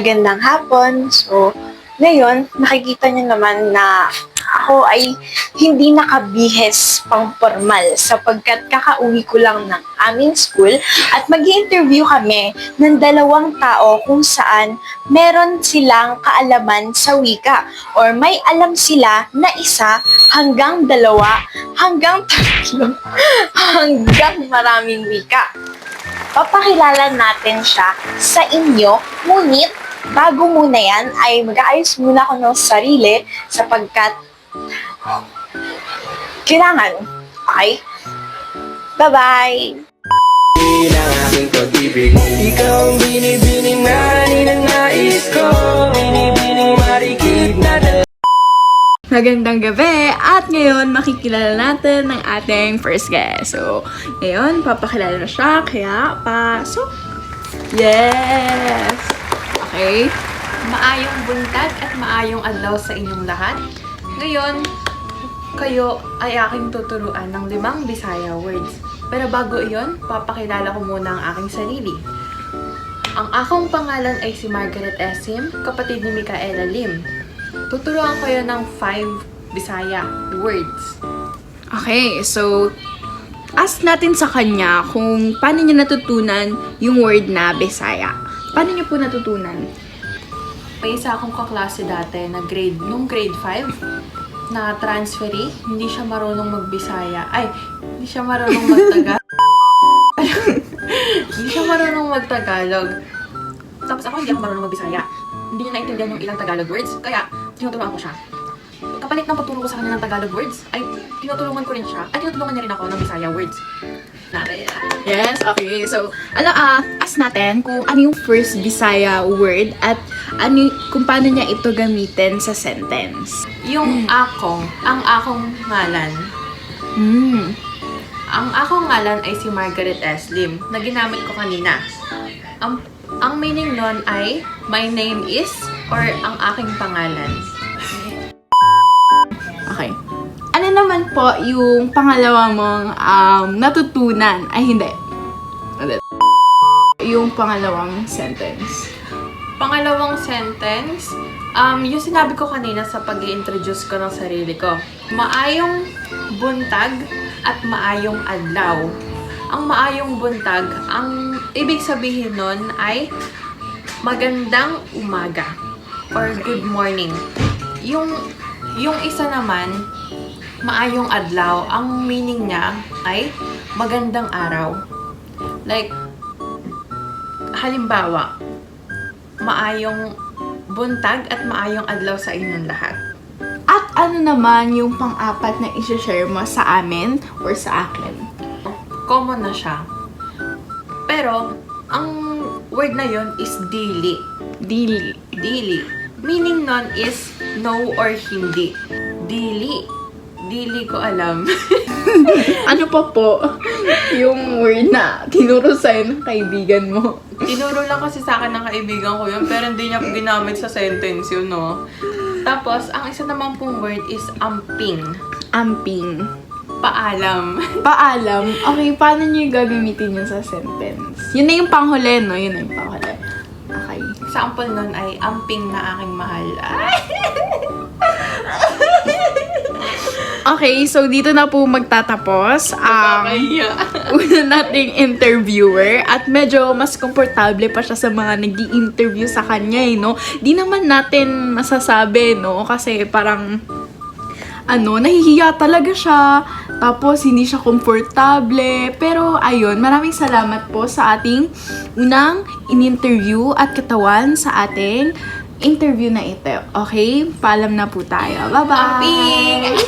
magandang hapon. So, ngayon, nakikita niyo naman na ako ay hindi nakabihis pang formal sapagkat kakauwi ko lang ng aming school at mag-interview kami ng dalawang tao kung saan meron silang kaalaman sa wika or may alam sila na isa hanggang dalawa hanggang tatlo hanggang maraming wika. Papakilala natin siya sa inyo, ngunit bago muna yan ay mag-aayos muna ako ng sarili sapagkat kailangan. Okay? Bye-bye! Ng aking pag-ibig, ikaw ang binibining na ninanais ko, binibining marikit na Magandang gabi! At ngayon, makikilala natin ng ating first guest. So, ngayon, papakilala na siya, kaya pasok! Yes! Okay. Maayong buntag at maayong adlaw sa inyong lahat. Ngayon, kayo ay aking tuturuan ng 5 Bisaya words. Pero bago iyon, papakilala ko muna ang aking sarili. Ang akong pangalan ay si Margaret Esim, kapatid ni Micaela Lim. Tuturuan ko yan ng 5 Bisaya words. Okay, so, ask natin sa kanya kung paano niya natutunan yung word na Bisaya. Paano niyo po natutunan? May isa akong kaklase dati na nung grade 5, na transferee, hindi siya marunong magbisaya. Ay, hindi siya marunong magtagalog. Hindi siya marunong magtagalog. Tapos ako, hindi ako marunong magbisaya. Hindi niya naintindihan yung ilang Tagalog words, kaya tinuturuan ko siya. Kapalit ng pagturo ko sa kanya ng Tagalog words, ay tinutulungan ko rin siya, ay tinutulungan niya rin ako ng Bisaya words. Yes, okay. So, ask natin kung ano yung first Bisaya word at kung paano niya ito gamitin sa sentence. Yung ang akong ngalan. Ang akong ngalan ay si Margaret S. Lim, na ginamit ko kanina. Ang meaning nun ay, my name is, or ang aking pangalan. Okay. Ano naman po yung pangalawa mong natutunan? Ay, hindi. Ulit. Yung pangalawang sentence. Pangalawang sentence, yung sinabi ko kanina sa pag-i-introduce ko ng sarili ko. Maayong buntag at maayong adlaw. Ang maayong buntag, ang ibig sabihin nun ay magandang umaga or good morning. Yung isa naman, maayong adlaw, ang meaning niya ay magandang araw. Like, halimbawa, maayong buntag at maayong adlaw sa inyong lahat. At ano naman yung pang-apat na isi-share mo sa amin or sa akin? Common na siya. Pero, ang word na yon is dili. Dili. Dili. Meaning nun is no or hindi. Dili. Dili ko alam. Ano pa po yung word na tinuro sa'yo ng kaibigan mo? Tinuro lang kasi sa akin ng kaibigan ko yun, pero hindi niya ginamit sa sentence yun, no? Tapos, ang isa naman pong word is amping. Amping. Paalam. Paalam. Okay, paano niyo gagamitin yun sa sentence? Yun na yung panghuli, no? Yun na yung panghuli. Okay. Example nun ay amping na aking mahal. Ay! Okay, so dito na po magtatapos ang una nating interviewer at medyo mas komportable pa siya sa mga nag-i-interview sa kanya, no? Di naman natin masasabi, no? Kasi parang nahihiya talaga siya, tapos hindi siya komportable. Pero ayun, maraming salamat po sa ating unang in-interview at katawan sa ating interview na ito. Okay? Paalam na po tayo. Bye-bye! Amping!